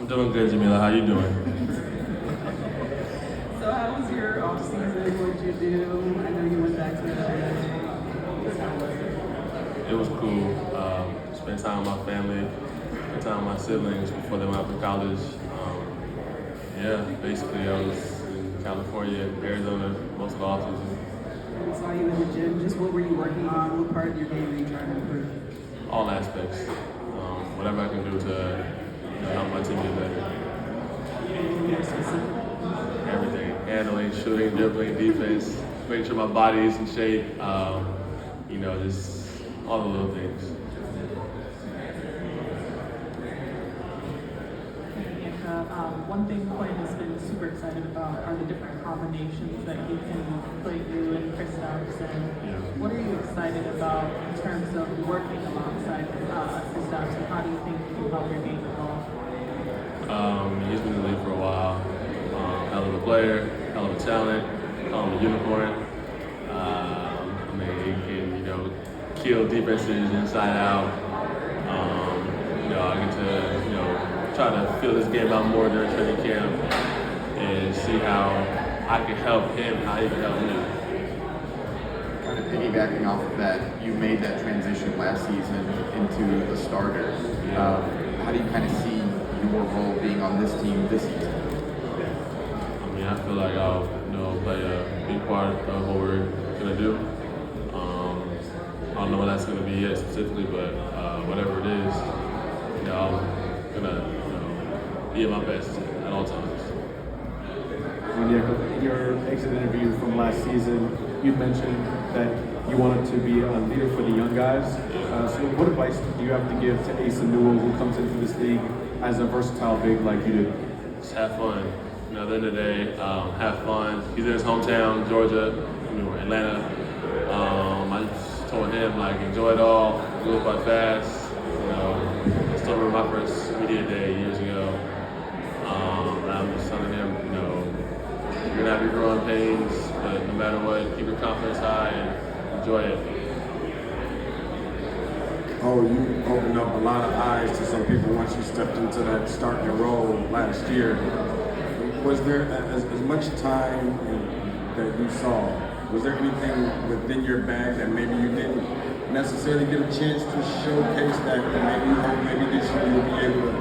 I'm doing good, Jamila. How you doing? So how was your off season? What did you do? I know you went back to the It was cool. Spent time with my family, spent time with my siblings before they went off to college. Yeah, basically I was in California, Arizona most of the off season. We saw you in the gym. Just what were you working on? What part of your game are you trying to improve? All aspects. Whatever I can do to help my team get better. Anything more specific? Everything. Handling, shooting, dribbling, defense, making sure my body is in shape. Just all the little things. One thing Quinn has been super excited about are the different combinations that he can play you and Kristaps. Yeah. What are you excited about in terms of working alongside Kristaps, and how do you think you help your game evolve? He's been in the league for a while. Hell of a player, hell of a talent, call him a unicorn. He can, kill defenses inside out. I get to, try to feel this game out more during training camp and see how I can help him, how he can help me. Kind of piggybacking off of that, you made that transition last season into the starter. How do you kind of see your role being on this team this season? I feel like I'll play a big part of what we're gonna do. I don't know what that's gonna be yet specifically, but whatever it is, I'm gonna be at my best at all times. Onyeka, in your exit interview from last season, you mentioned that you wanted to be a leader for the young guys. So what advice do you have to give to Asa Newell, who comes into this league as a versatile big like you do? Just have fun. At the end of the day, have fun. He's in his hometown, Georgia, Atlanta. I just told him, enjoy it all, do it by fast. I still remember my first media day years ago. And I'm just telling him, you're gonna have your growing pains, but no matter what, keep your confidence high and enjoy it. Oh, you opened up a lot of eyes to some people once you stepped into that starting role last year. Was there, as much time that you saw, was there anything within your bag that maybe you didn't necessarily get a chance to showcase that maybe you hope maybe this year you'll be able to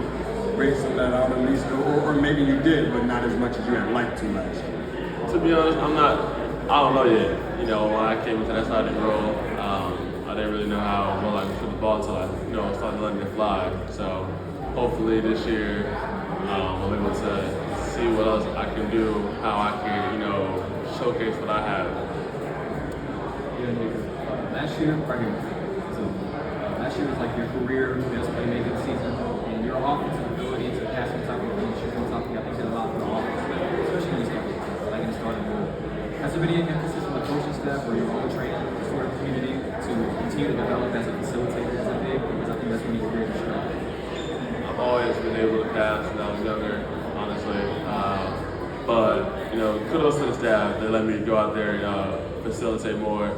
bring some of that out at least, or maybe you did, but not as much as you had liked to last year? To be honest, I don't know yet. When I came into that starting role, I didn't really know how well I could shoot the ball until I, started letting it fly. So hopefully this year, I'm able to see what else I can do, how I can, showcase what I have. Last year, right here. So last year was like your career best playmaking season, and your offensive ability to pass on top of the shoot on top of you, I think did a lot for the offense, especially when you started, in the starting role. Has there been any emphasis from the coaching staff or your own training sort of community to continue to develop as a facilitator as a big? Because I think that's when you create a strength. I've always been able to pass when I was younger, honestly. But kudos to the staff. They let me go out there and facilitate more.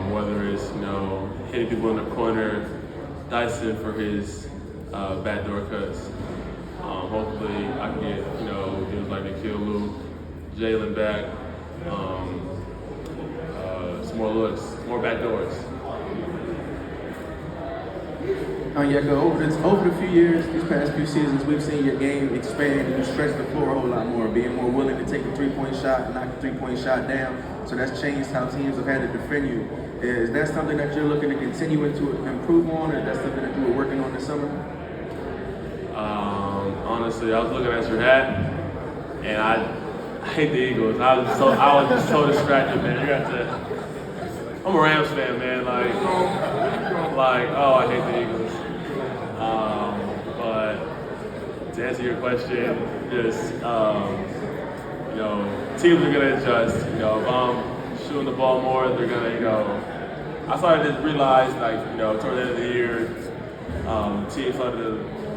Whether it's hitting people in the corner, Dyson for his backdoor cuts. Hopefully I can get dudes like Nikhil Luke, Jalen back. Some more looks, more backdoors. Onyeka, over the few years, these past few seasons, we've seen your game expand and you stretch the floor a whole lot more, being more willing to take a three-point shot and knock the three-point shot down. So that's changed how teams have had to defend you. Is that something that you're looking to continue to improve on, or is that something that you were working on this summer? Honestly, I was looking at your hat, and I hate the Eagles. I was just so distracted, man. I'm a Rams fan, man. I hate the Eagles. But to answer your question, just teams are gonna adjust. If I'm shooting the ball more, they're gonna, I started to realize, toward the end of the year, teams started to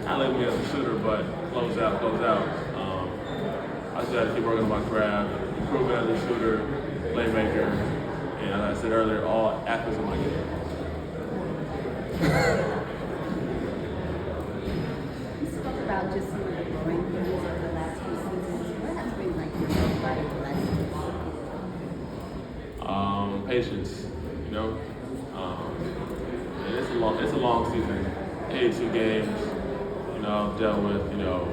kind of label me as a shooter, but close out. I just got to keep working on my craft, improving as a shooter, playmaker, and as I said earlier, all aspects of my game. You spoke about about just some of the growing pains over the last few seasons? What has been like your most valuable lesson? Patience, you know. And it's a long season. 82 games. You know, I've dealt with, you know,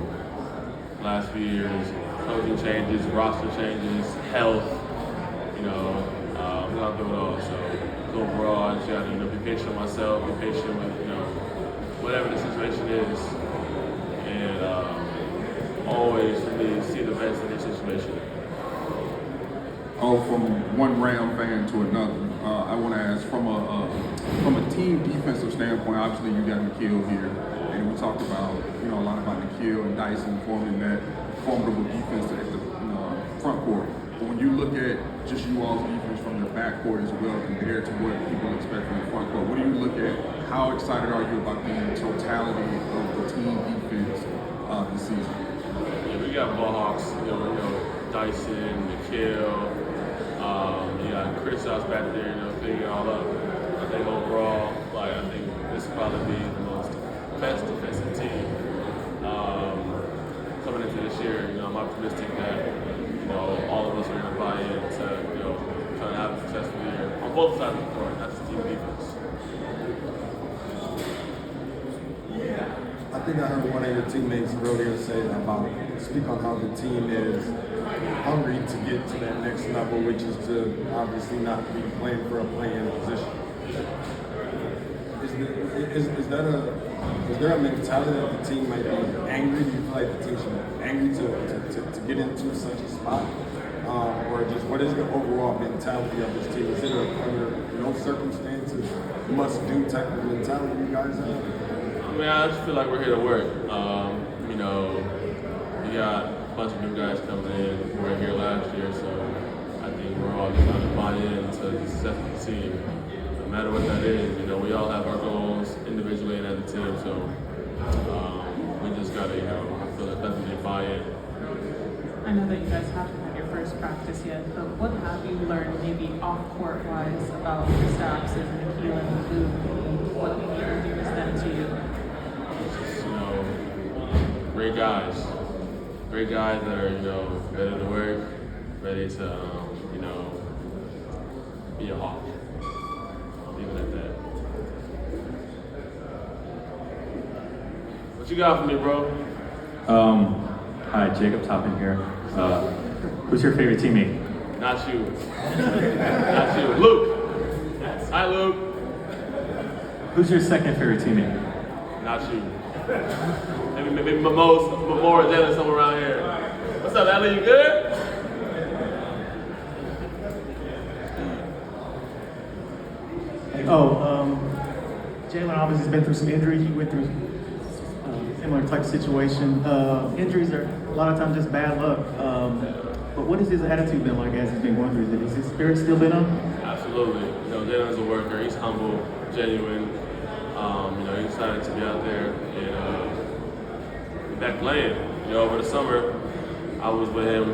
last few years, coaching changes, roster changes, health. You know, I'm not doing it all. So overall, I just gotta, you know, be patient with myself, be patient with, you know, whatever the situation is, and always for me see the best in the situation. Oh, from one Ram fan to another, I want to ask from a team defensive standpoint. Obviously, you got Nikhil here, and we talked about, you know, a lot about Nikhil and Dyson forming that formidable defense at the front court. But when you look at just you all's defense from the back court as well, compared to what people expect from the front court, what do you look at? How excited are you about the totality of the team defense this season? Yeah, we got ball hawks. You know, Dyson, Nikhil. You got Chris House back there, you know, figuring it all up. I think overall, like, I think this will probably be the most best defensive team coming into this year. You know, I'm optimistic that, you know, all of us are going to buy into, you know, trying to have a successful year on both sides of the court. That's the team defense. I think I heard one of your teammates earlier speak on how the team is hungry to get to that next level, which is to obviously not be playing for a play-in position. Is there a mentality that the team might be angry? Do you feel like the team should be angry to get into such a spot? Or just what is the overall mentality of this team? Is it under no circumstances must-do type of mentality you guys have? I mean, I just feel like we're here to work. You know, we got a bunch of new guys coming in who were here last year, so I think we're all just trying to buy into the success of the team. No matter what that is, you know, we all have our goals individually and as a team, so we just gotta, you know, I feel like definitely buy in. I know that you guys haven't had your first practice yet, but what have you learned maybe off-court wise about Kristaps and Nikhil and Luke? What introduced them to you? You know, great guys that are, you know, ready to work, ready to, you know, be a hawk. Leave it at that. What you got for me, bro? Hi, Jacob Toppin here. Who's your favorite teammate? Not you. Not you. Luke. Hi, Luke. Who's your second favorite teammate? Not you. Maybe more Jalen somewhere around here. What's up, Ellie? You good? Jalen obviously has been through some injuries. You went through similar type of situation. Injuries are a lot of times just bad luck. But what has his attitude been like as he's been going through this? Has his spirit still been up? Absolutely. You know, Jalen's a worker. He's humble, genuine. You know, he's excited to be out there and be back playing. You know, over the summer, I was with him,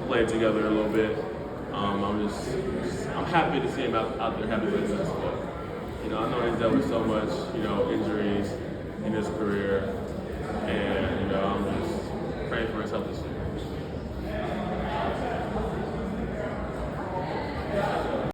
playing together a little bit. I'm happy to see him out there having business. But, you know, I know he's dealt with so much, you know, injuries in his career, and, you know, I'm just praying for his health this year.